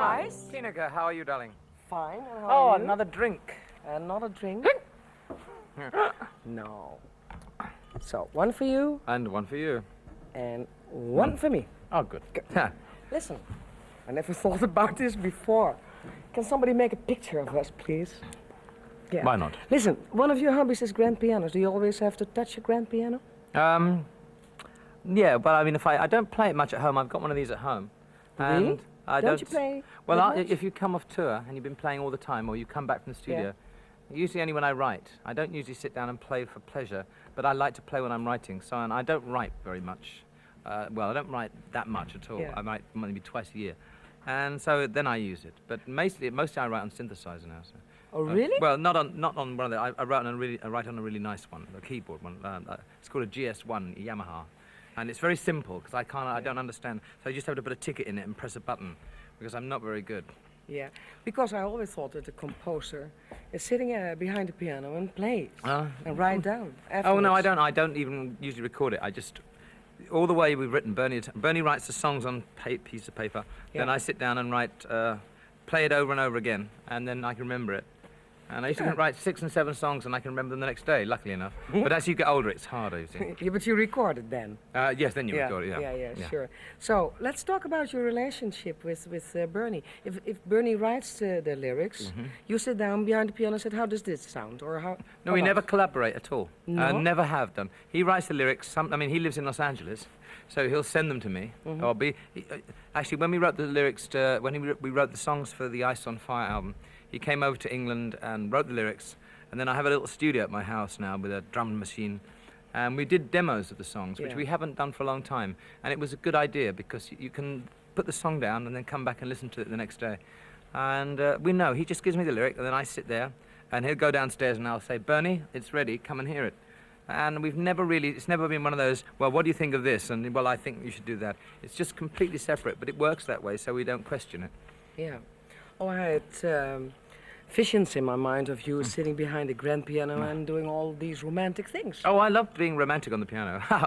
rice. Tineke, how are you, darling? Fine, and how are you? Another drink. Another drink? No. So, one for you. And one for you. And one for me. Oh, good. Listen, I never thought about this before. Can somebody make a picture of us, please? Yeah. Why not? Listen, one of your hobbies is grand pianos. Do you always have to touch a grand piano? Yeah, but I mean, if I don't play it much at home. I've got one of these at home. Really? And I don't you play? Well, if you come off tour and you've been playing all the time, or you come back from the studio, usually only when I write. I don't usually sit down and play for pleasure, but I like to play when I'm writing. So, and I don't write very much. Well, I don't write that much at all. Yeah. I write maybe twice a year, and so then I use it. But mostly I write on synthesizer now. So. Oh, really? Well, not on one of the. I write on a really nice one, a keyboard one. It's called a GS1 Yamaha, and it's very simple because I don't understand. So you just have to put a ticket in it and press a button, because I'm not very good. Yeah, because I always thought that the composer is sitting behind the piano and plays and write down. Oh no, I don't. I don't even usually record it. I just. All the way we've written, Bernie writes the songs on piece of paper. Then I sit down and write, play it over and over again, and then I can remember it. And I used to write 6 and 7 songs, and I can remember them the next day, luckily enough. But as you get older, it's harder, you see. Yeah, but you record it then. Yes, then you record it, Yeah, sure. So let's talk about your relationship with Bernie. If Bernie writes the lyrics, you sit down behind the piano and say, how does this sound? Or how? No, we never collaborate at all. No? Never have done. He writes the lyrics. I mean, he lives in Los Angeles, so he'll send them to me. Or actually, when we wrote the lyrics, we wrote the songs for the Ice on Fire album, he came over to England and wrote the lyrics. And then I have a little studio at my house now with a drum machine. And we did demos of the songs, which we haven't done for a long time. And it was a good idea because you can put the song down and then come back and listen to it the next day. And we know, he just gives me the lyric, and then I sit there, and he'll go downstairs and I'll say, Bernie, it's ready, come and hear it. And it's never been one of those, well, what do you think of this? And, well, I think you should do that. It's just completely separate, but it works that way, so we don't question it. Yeah. Oh, I had visions in my mind of you sitting behind the grand piano and doing all these romantic things. Oh, I love being romantic on the piano. How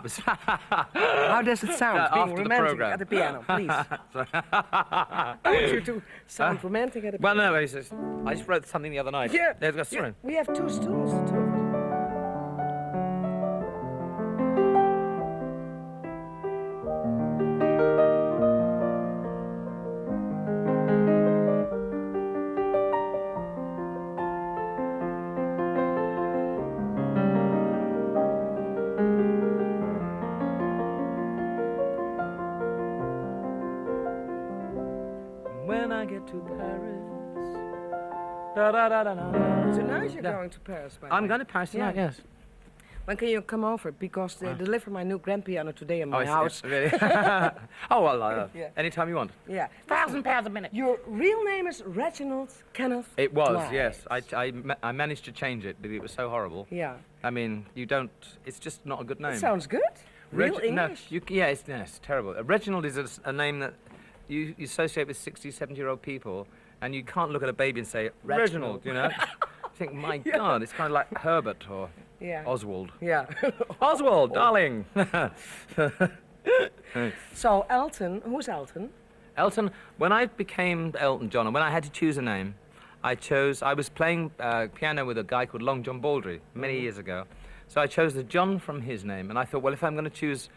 does it sound, being romantic at the piano, please? I want you to sound romantic at the piano. Well, no, I just wrote something the other night. Yeah, we have 2 stools, the 2 of us. When I get to Paris, da-da-da-da-da. Tonight you're going to Paris, by the I'm way. going to Paris tonight, yes. When can you come over? Because they deliver my new grand piano today in my house. Really? Oh, well, anytime you want. Yeah. £1,000 a minute. Your real name is Reginald Kenneth It was, Blythe. yes. I managed to change it, but it was so horrible. Yeah. I mean, it's just not a good name. It sounds good. Real English. No, it's terrible. Reginald is a name that you associate with 60, 70-year-old people, and you can't look at a baby and say, Reginald, you know? You think, my God, it's kind of like Herbert or Oswald. Yeah. Oswald, darling. So, Elton, who's Elton? Elton, when I became Elton John, and when I had to choose a name, I was playing piano with a guy called Long John Baldry many years ago. So I chose the John from his name, and I thought, well, if I'm going to choose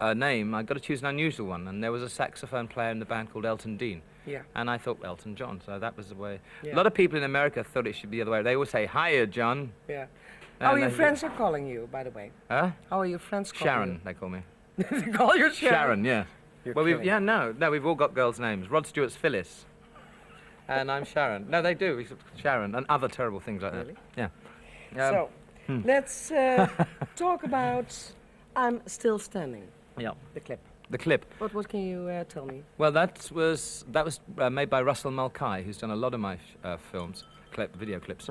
a name, I've got to choose an unusual one. And there was a saxophone player in the band called Elton Dean. Yeah. And I thought Elton John, so that was the way. Yeah. A lot of people in America thought it should be the other way. They would say, hiya, John. Yeah. How are your friends are calling you, by the way? Huh? How are your friends calling Sharon, you? they call me. They call you Sharon? Sharon, yeah. Well, we've all got girls' names. Rod Stewart's Phyllis. And I'm Sharon. No, they do. Sharon, and other terrible things like Really? that. Yeah. So, let's talk about I'm Still Standing. Yeah. The clip. The clip. What can you tell me? Well, that was made by Russell Mulcahy, who's done a lot of my video clips.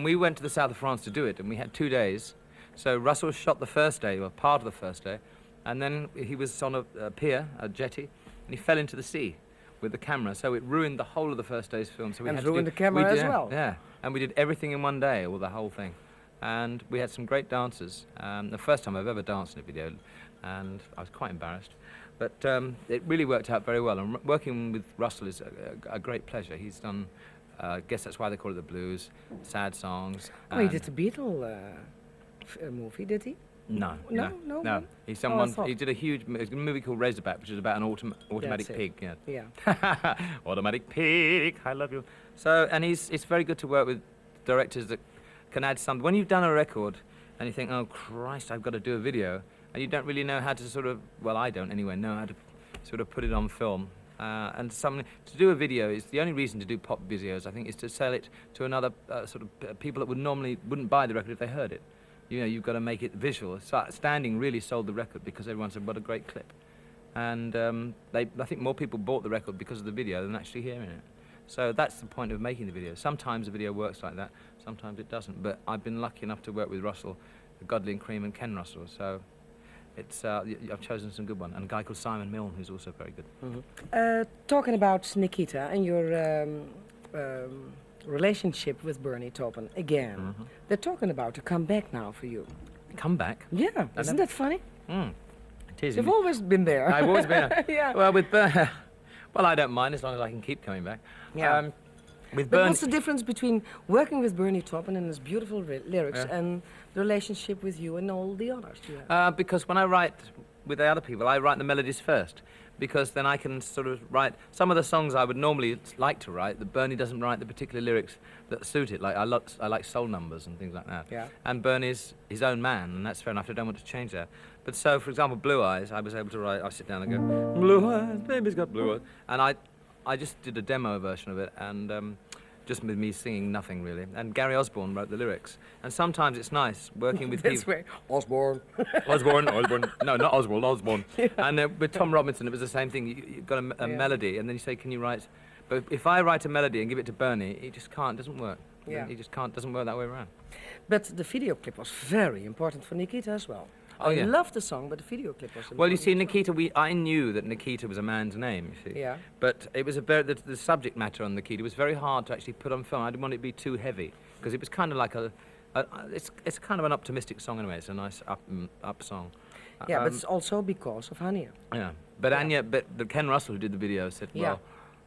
We went to the south of France to do it, and we had 2 days. So Russell shot the first day, well, part of the first day, and then he was on a pier, a jetty, and he fell into the sea with the camera. So it ruined the whole of the first day's film. So we had ruined the camera as well. Yeah, and we did everything in one day, or the whole thing. And we had some great dancers. The first time I've ever danced in a video, and I was quite embarrassed. But it really worked out very well, and working with Russell is a great pleasure. He's done, I guess that's why they call it the blues, sad songs. Oh, he did the Beatle movie, did he? No. He's Oh, I someone. thought- He did a movie called Razorback, which is about an automatic That's it. pig. Yeah. Yeah. Automatic pig. I love you. So, and it's very good to work with directors that can add some. When you've done a record and you think, oh Christ, I've got to do a video, and you don't really know how to sort of, well, I don't anyway, know how to sort of put it on film. And to do a video is the only reason to do pop videos, I think, is to sell it to another sort of people that wouldn't buy the record if they heard it. You know, you've got to make it visual. Standing really sold the record because everyone said, what a great clip. And I think more people bought the record because of the video than actually hearing it. So that's the point of making the video. Sometimes the video works like that, sometimes it doesn't. But I've been lucky enough to work with Russell, Godley and Cream and Ken Russell. So it's I've chosen some good ones. And a guy called Simon Milne, who's also very good. Talking about Nikita and your relationship with Bernie Taupin again. They're talking about to come back now for you. Come back. Yeah, isn't that funny? It is. You've always been there. I've always been. Yeah. Well, well, I don't mind as long as I can keep coming back. Yeah. With But Bernie, what's the difference between working with Bernie Taupin and his beautiful lyrics Yeah. and the relationship with you and all the others you have? because when I write with the other people, I write the melodies first, because then I can sort of write some of the songs I would normally like to write. That Bernie doesn't write the particular lyrics that suit it. Like I like soul numbers and things like that. Yeah. And Bernie's his own man, and that's fair enough. I don't want to change that. But so, for example, Blue Eyes, I was able to write. I sit down and go, Blue Eyes, baby's got blue eyes, and I just did a demo version of it, and just with me singing nothing really. And Gary Osborne wrote the lyrics. And sometimes it's nice working with That's people. way. Osborne. Osborne. No, not Oswald, Osborne. Yeah. And with Tom Robinson, it was the same thing. You've got a melody, and then you say, can you write? But if I write a melody and give it to Bernie, he just can't, doesn't work. Yeah. He just can't, doesn't work that way around. But the video clip was very important for Nikita as well. Oh, I yeah. loved the song, but the video clip was important. Well, you see, Nikita, I knew that Nikita was a man's name, you see. Yeah. But it was the subject matter on Nikita was very hard to actually put on film. I didn't want it to be too heavy, because it was kind of like it's kind of an optimistic song anyway. It's a nice up song. Yeah, but it's also because of Hania. Yeah. But Anya, but Ken Russell, who did the video, said, well,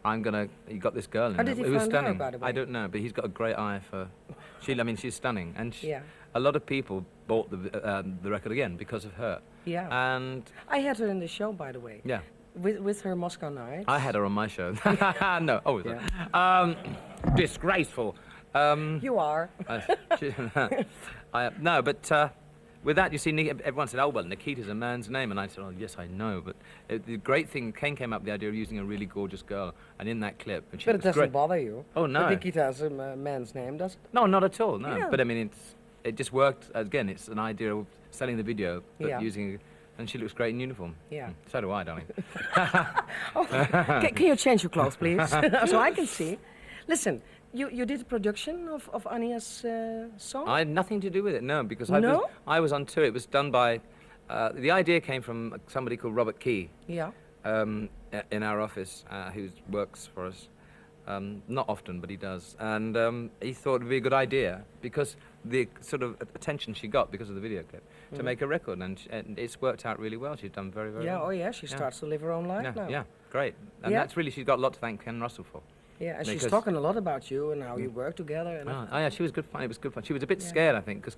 you got this girl in How there. did he It was find her, stunning. by the way? I don't know, but he's got a great eye for. She's stunning, and Yeah. a lot of people bought the record again because of her. Yeah. And I had her in the show, by the way. yeah, With her Moscow Nights. I had her on my show. No, oh, Yeah. disgraceful. You are. No, but with that, you see, everyone said, oh, well, Nikita's a man's name. And I said, oh, yes, I know. But the great thing, Ken came up with the idea of using a really gorgeous girl. And in that clip, and she But it was doesn't great. bother you. Oh, no. But Nikita has a man's name, does it? No, not at all, no. Yeah. But I mean, it just worked. Again, it's an idea of selling the video, but Yeah. using, and she looks great in uniform. Yeah. So do I, darling. Can you change your clothes, please? So I can see. Listen, you did a production of Ania's song? I had nothing to do with it, no, because No? I was on tour. It was done by, the idea came from somebody called Robert Key Yeah. in our office, who works for us. Not often, but he does. And he thought it would be a good idea because the sort of attention she got because of the video clip to make a record, and it's worked out really well. She's done very, very Yeah, well. oh yeah, she starts to live her own life now. Yeah, great. And Yeah. that's really, she's got a lot to thank Ken Russell for. Yeah, and she's Because- talking a lot about you and how you work together. And Oh, yeah, she was good fun. It was good fun. She was a bit scared, I think, because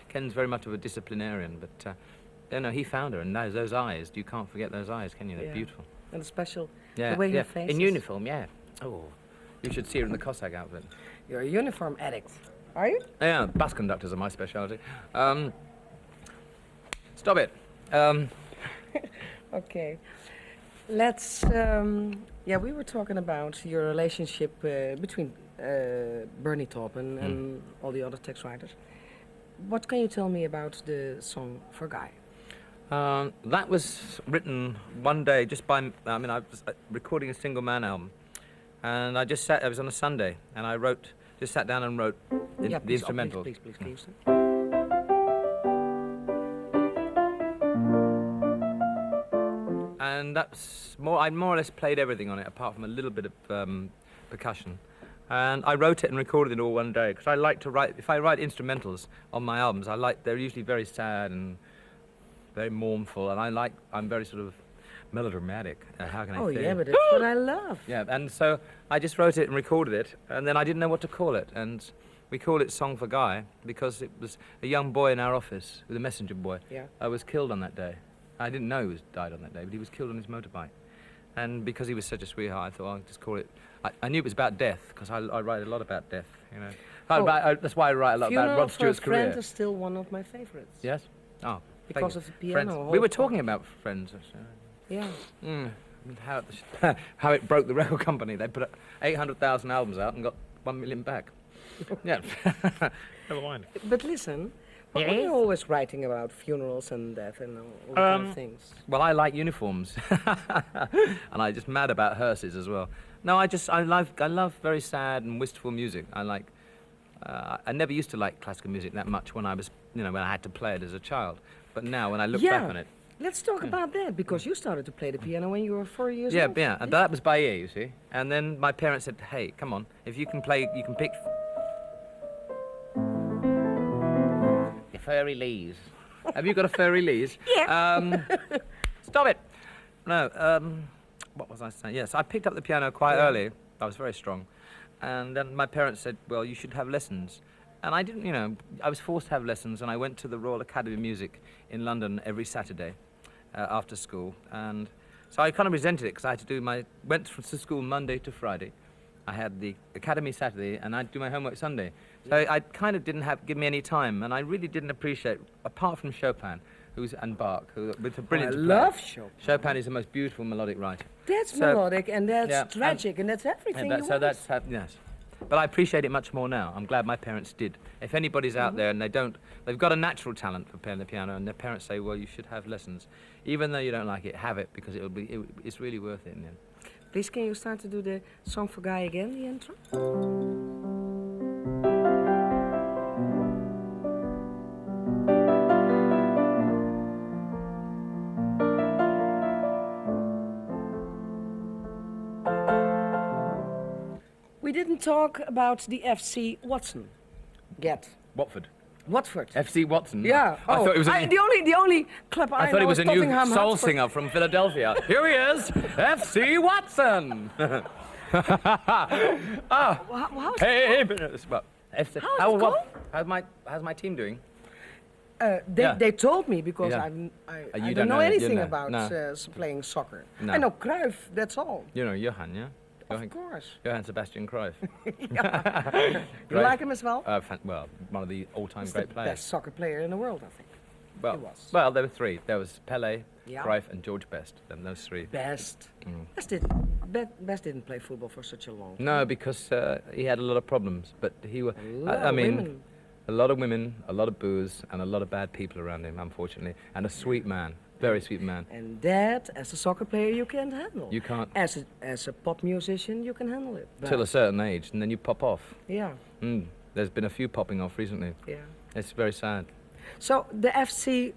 Ken's very much of a disciplinarian, but he found her, and those eyes, you can't forget those eyes, can you? They're Yeah. beautiful. and the special, Yeah, the way yeah. her face In is. uniform, yeah. Oh, you should see her in the Cossack outfit. You're a uniform addict, are you? Yeah, bus conductors are my speciality. Stop it. Okay. Let's, we were talking about your relationship between Bernie Taupin and all the other text writers. What can you tell me about the song For Guy? That was written one day just by, I was recording a single man album, and I was on a Sunday, and I just sat down and wrote the please, instrumental. Please, please. And I more or less played everything on it, apart from a little bit of percussion. And I wrote it and recorded it all one day, because I like to write, if I write instrumentals on my albums, they're usually very sad and very mournful, and I'm very sort of melodramatic. How can I Oh say? yeah, but that's what I love. Yeah, and so I just wrote it and recorded it, and then I didn't know what to call it, and we called it Song for Guy because it was a young boy in our office, the messenger boy, Yeah. was killed on that day. I didn't know he died on that day, but he was killed on his motorbike. And because he was such a sweetheart, I thought I'll just call it. I knew it was about death because I write a lot about death, you know. That's why I write a lot about Rod Stewart's Funeral for a Friend career. is still one of my favorites. Yes. Oh. Because thank of you. the Friends. piano. We were whole talking part. about Friends. Yeah. How it broke the record company. They put 800,000 albums out and got 1 million back. Yeah. Never mind. But listen, why are you always writing about funerals and death and all kind of things? Well, I like uniforms, and I'm just mad about hearses as well. No, I love very sad and wistful music. I never used to like classical music that much when I was, when I had to play it as a child. But now, when I look back on it, let's talk about that, because you started to play the piano when you were 4 years yeah, old. yeah, and that was by ear, you see. And then my parents said, "Hey, come on, if you can play, you can pick." Your furry leaves. Have you got a furry leaves? Yeah. Stop it. No. What was I saying? Yes, I picked up the piano quite early. I was very strong, and then my parents said, "Well, you should have lessons." And I didn't, I was forced to have lessons, and I went to the Royal Academy of Music in London every Saturday after school. And so I kind of resented it because I had to went to school Monday to Friday. I had the Academy Saturday, and I'd do my homework Sunday. So I kind of didn't give me any time, and I really didn't appreciate, apart from Chopin, and Bach, with a brilliant I love Chopin. Chopin is the most beautiful melodic writer. That's melodic, and that's yeah, tragic, and that's everything you want. Yes. But I appreciate it much more now. I'm glad my parents did. If anybody's out there and they've got a natural talent for playing the piano, and their parents say, well, you should have lessons. Even though you don't like it, have it, because it's really worth it in the end. Please, can you start to do the Song for Guy again, the intro? We didn't talk about the FC Watson yet. Watford. Watford. FC Watson. Yeah. I thought it was the only club I thought know it was is a new Tottenham soul Hotspur. singer from Philadelphia. Here he is, FC Watson. How's Hey, well, FC. How's it going? How's my team doing? They told me, because Yeah. I You don't know anything know. about No. playing soccer. No. I know Cruijff, that's all. You know Johan, yeah? Of course. Johan Sebastian Cruijff. You like him as well? Well, one of the all-time He's great the players. best soccer player in the world, I think. Well, he was. well, there were three. There was Pelé, Yeah. Cruijff, and George Best. And those three. Best. Mm. Best didn't play football for such a long time. No, because he had a lot of problems. But he was. I mean, women. A lot of women, a lot of booze, and a lot of bad people around him, unfortunately. And a sweet man, very sweet man. And that, as a soccer player, you can't handle. You can't. As a pop musician, you can handle it. Till a certain age, and then you pop off. Yeah. There's been a few popping off recently. Yeah. It's very sad. So the FC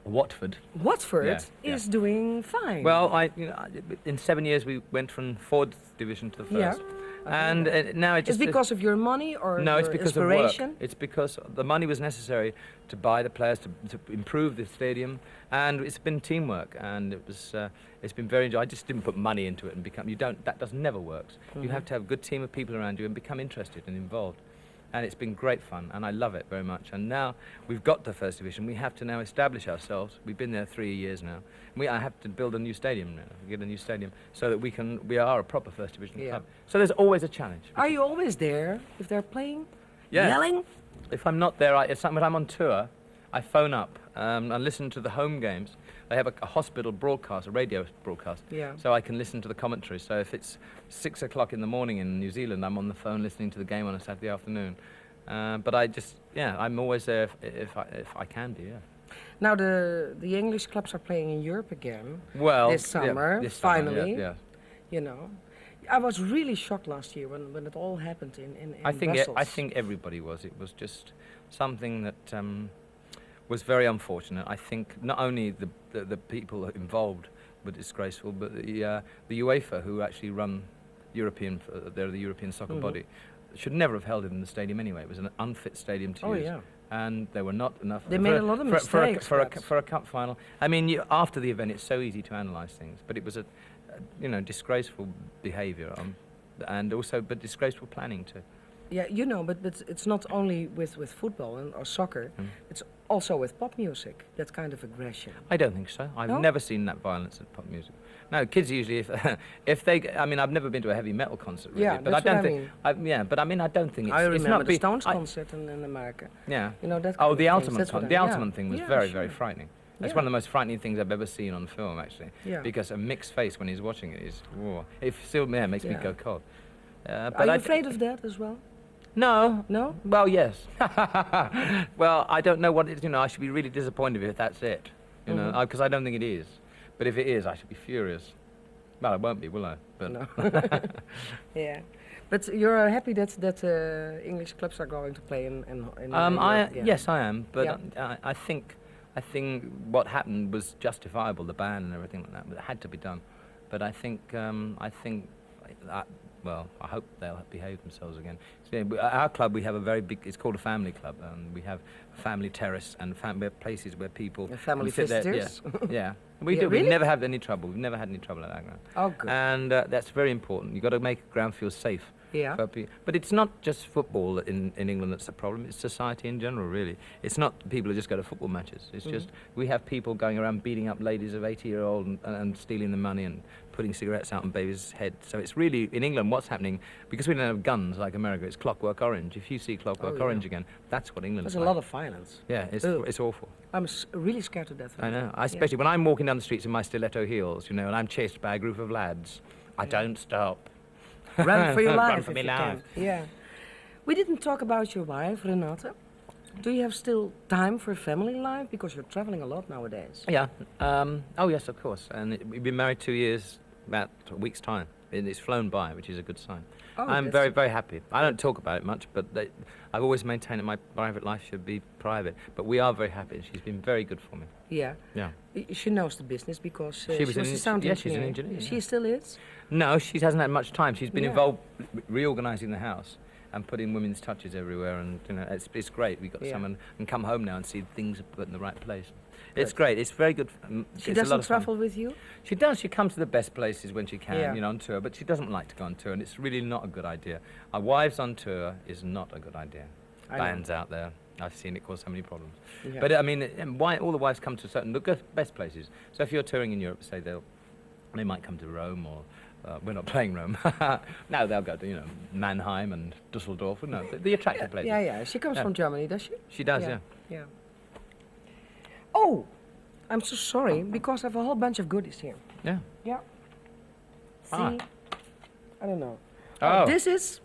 Watford. Watford Yeah, is doing fine. Well, in 7 years we went from 4th division to the first. Yeah. And now it just... It's because of your money or No, it's your because of inspiration? work. It's because the money was necessary to buy the players, to improve the stadium, and it's been teamwork, and it's been very enjoyable. I just didn't put money into it and become... That never works. You have to have a good team of people around you and become interested and involved. And it's been great fun, and I love it very much. And now we've got to First Division. We have to now establish ourselves. We've been there 3 years now. I have to build a new stadium now, get a new stadium, so that we are a proper First Division club. So there's always a challenge. Are you always there if they're playing? Yeah. Yelling? If I'm not there, when I'm on tour, I phone up and listen to the home games. They have a hospital broadcast, a radio broadcast, Yeah. so I can listen to the commentary. So if it's 6 o'clock in the morning in New Zealand, I'm on the phone listening to the game on a Saturday afternoon. But I'm always there if I can be, yeah. Now the English clubs are playing in Europe again. Well, this summer, this summer, finally. yeah. You know, I was really shocked last year when it all happened in I think Brussels. I think everybody was. It was just something that was very unfortunate. I think not only the people involved were disgraceful, but the UEFA, who actually run they're the European soccer body, should never have held it in the stadium anyway. It was an unfit stadium to use. Yeah. and there were not enough. They made a lot of mistakes. For a cup final. I mean, after the event, it's so easy to analyse things, but it was a disgraceful behaviour, and also but disgraceful planning too. Yeah, you know, but it's not only with football or soccer. It's also with pop music. That kind of aggression. I don't think so. I've No? never seen that violence in pop music. No, kids usually, if they, I mean, I've never been to a heavy metal concert really, Yeah, but that's I don't what I think. But I mean, I don't think it's. I it's remember not the Stones concert in America. Yeah. You know that. Oh, kind the of things. Altamont That's one. what The I- Altamont thing was Yeah, very, sure. very frightening. That's Yeah. one of the most frightening things I've ever seen on film, actually. Yeah. Because a mixed face when he's watching it is, whoa, it still makes me Yeah. go cold. Are But you I afraid of that as well? No. No? Well, yes. Well, I don't know what it is. I should be really disappointed if that's it. Because I don't think it is. But if it is, I should be furious. Well, I won't be, will I? But No. Yeah. But you're happy that English clubs are going to play in Europe, yeah. Yes, I am. But Yeah. I think what happened was justifiable, the ban and everything like that. But it had to be done. But I think that, well, I hope they'll behave themselves again. So, our club, we have a very big. It's called a family club, and we have a family terrace and places where people Family can sit there. visitors? Yeah, we Yeah, do. really? We've never had any trouble. We've never had any trouble at that ground. Oh, good. And that's very important. You've got to make a ground feel safe. Yeah. But it's not just football in England that's the problem. It's society in general, really. It's not people who just go to football matches. It's just we have people going around beating up ladies of 80-year-old and stealing the money and putting cigarettes out on babies' heads. So it's really, in England, what's happening, because we don't have guns like America, it's Clockwork Orange. If you see Clockwork yeah. Orange again, that's what England's There's a like. lot of violence. Yeah, Ugh. it's awful. I'm really scared to death. I know. Especially when I'm walking down the streets in my stiletto heels, and I'm chased by a group of lads. I don't stop. Run for your life. Run for if me you life. can. Yeah. We didn't talk about your wife, Renate. Do you have still time for family life? Because you're traveling a lot nowadays. Yeah. Oh, yes, of course. And we've been married 2 years, about a week's time. And it's flown by, which is a good sign. Oh, I'm that's very, very happy. I don't talk about it much, but I've always maintained that my private life should be private. But we are very happy. She's been very good for me. Yeah. Yeah. She knows the business because She was a an sound yeah, she's engineer. an engineer, She yeah. still is? No, she hasn't had much time. She's been Yeah. involved reorganising the house and putting women's touches everywhere, and it's great. We got Yeah. someone and come home now and see things are put in the right place. It's great. It's very good. She it's a lot doesn't of fun. travel with you? She does. She comes to the best places when she can, Yeah. on tour. But she doesn't like to go on tour, and it's really not a good idea. Our wives on tour is not a good idea. I know. Bands out there, I've seen it cause so many problems. Yeah. But I mean, why all the wives come to certain the best places. So if you're touring in Europe, say they might come to Rome or. We're not playing Rome. No, they'll go to Mannheim and Dusseldorf. No, the attractive places. Yeah. She comes Yeah. from Germany, does she? She does, yeah. Yeah. Oh, I'm so sorry because I have a whole bunch of goodies here. Yeah. Yeah. See? Ah. I don't know. Oh. This is.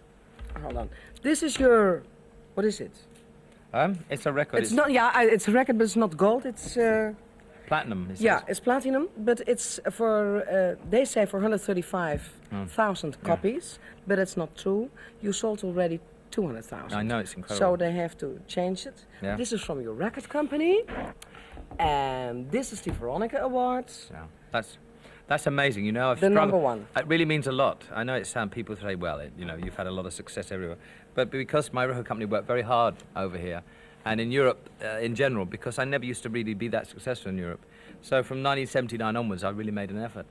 Hold on. This is your. What is it? It's a record. It's not. Yeah, it's a record, but it's not gold. It's. Platinum. It Yeah, says. it's platinum, but it's for. They say for 135,000 copies, but it's not true. You sold already 200,000. I know, it's incredible. So they have to change it. Yeah. This is from your record company, and this is the Veronica Awards. Yeah, that's amazing. I've The struggled. number one. It really means a lot. I know it's people say, well, you've had a lot of success everywhere, but because my record company worked very hard over here, and in Europe in general, because I never used to really be that successful in Europe. So from 1979 onwards, I really made an effort,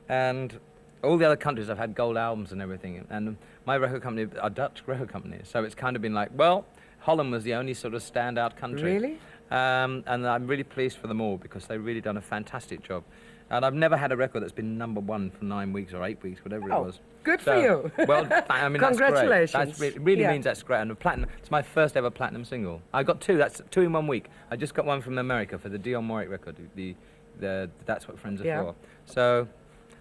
and all the other countries I've had gold albums and everything, and my record company, a Dutch record company, so it's kind of been like, well, Holland was the only sort of standout country. Really? And I'm really pleased for them all because they've really done a fantastic job. And I've never had a record that's been number one for 9 weeks or 8 weeks, whatever it was. Good for you. Well, I mean, Congratulations. That's great. That really Yeah. means that's great. And the platinum, it's my first ever platinum single. I got two. That's 2 in 1 week. I just got one from America for the Dionne Warwick record, the That's What Friends Are Yeah. For. So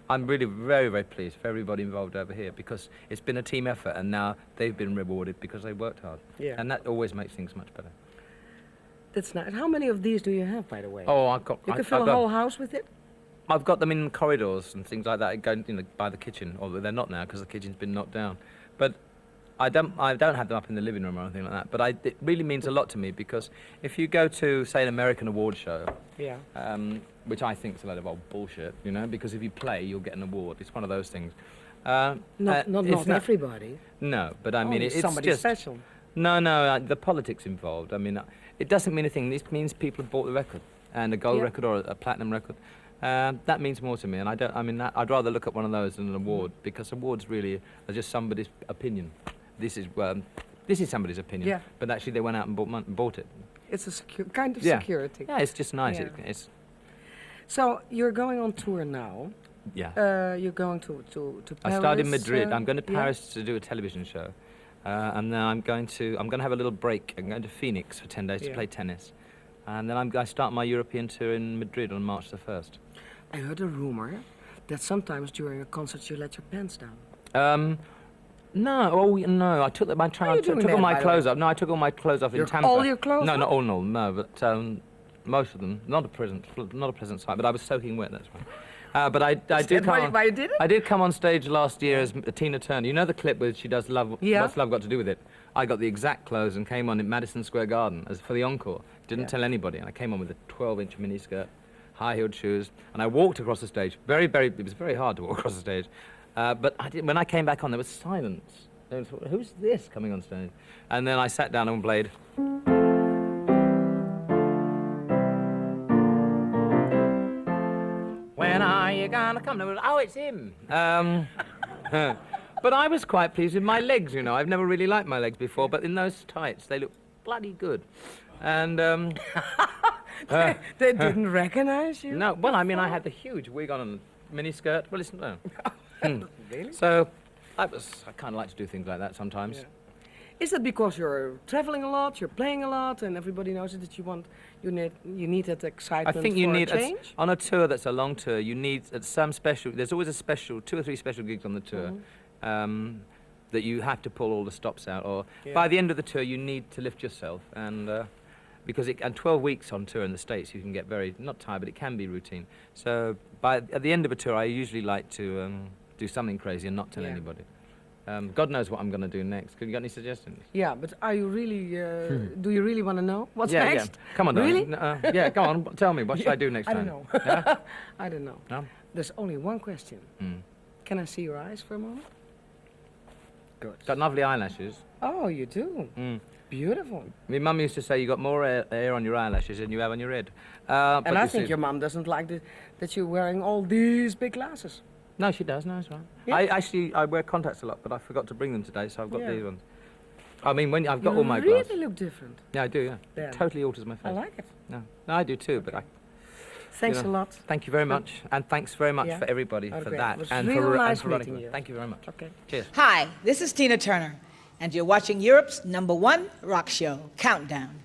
I'm really very, very pleased for everybody involved over here because it's been a team effort and now they've been rewarded because they worked hard. Yeah. And that always makes things much better. That's nice. How many of these do you have, by the way? Oh, I've got... You I- can fill I've a got- whole house with it? I've got them in corridors and things like that, going by the kitchen. Although they're not now because the kitchen's been knocked down. But I don't have them up in the living room or anything like that. But it really means a lot to me because if you go to, say, an American award show, Yeah. which I think is a load of old bullshit, because if you play, you'll get an award. It's one of those things. Not It's everybody. No, but I mean, Only it's somebody just special. No, the politics involved. I mean, it doesn't mean a thing. This means people have bought the record, and a gold record or a platinum record. That means more to me, and I'd rather look at one of those than an award, because awards really are just somebody's opinion. This is somebody's opinion, but actually they went out and bought it. It's a kind of security. Yeah, it's just nice. Yeah. It's So you're going on tour now. Yeah. You're going to Paris. I started in Madrid. I'm going to Paris to do a television show, and then I'm going to have a little break. I'm going to Phoenix for 10 days to play tennis, and then I start my European tour in Madrid on March the 1st. I heard a rumor that sometimes during a concert you let your pants down. No. I took all my clothes off. No, I took all my clothes off in Tampa. All your clothes? No, not all. No, but most of them. Not a pleasant sight. But I was soaking wet. That's why. But I did come on. Why you did it? I did come on stage last year as Tina Turner. You know the clip where she does Love? Yeah. What's Love got to do with it? I got the exact clothes and came on in Madison Square Garden as for the encore. Didn't tell anybody, and I came on with a 12-inch miniskirt, high-heeled shoes, and I walked across the stage. It was very hard to walk across the stage. But when I came back on, there was silence. I thought, who's this coming on stage? And then I sat down and played. When are you gonna come? Oh, it's him. But I was quite pleased with my legs, you know. I've never really liked my legs before, but in those tights, they look bloody good. And they didn't recognize you? No, well, I mean, I had the huge wig on and miniskirt. Well, listen, no. Really? So I kind of like to do things like that sometimes. Yeah. Is that because you're traveling a lot, you're playing a lot, and everybody knows that you need that excitement? I think you for need a change? on a tour that's a long tour. You need some special. There's always a special 2 or 3 special gigs on the tour that you have to pull all the stops out. Or by the end of the tour, you need to lift yourself, and because 12 weeks on tour in the States, you can get very not tired, but it can be routine. So at the end of a tour, I usually like to do something crazy and not tell anybody. God knows what I'm going to do next. You got any suggestions? Yeah, but are you really? Do you really want to know what's next? Yeah. Come on, really? Yeah, go on. Tell me. What should I do next time? I don't know. Yeah? I don't know. No? There's only one question. Can I see your eyes for a moment? Good. Got lovely eyelashes. Oh, you do. Beautiful. My mum used to say you got more hair on your eyelashes than you have on your head. And I think your mum doesn't like that you're wearing all these big glasses. No, she does. No, it's right. Yeah. I wear contacts a lot, but I forgot to bring them today, so I've got these ones. I mean, when I've got all my glasses. You really look different. Yeah, I do. Yeah. Yeah. It totally alters my face. I like it. No, I do too. Okay. But Thanks a lot. Thank you very much, and thanks very much for everybody for Okay. that, It was and real for nice Veronica. meeting you. Thank you very much. Okay. Cheers. Hi, this is Tina Turner, and you're watching Europe's #1 rock show, Countdown.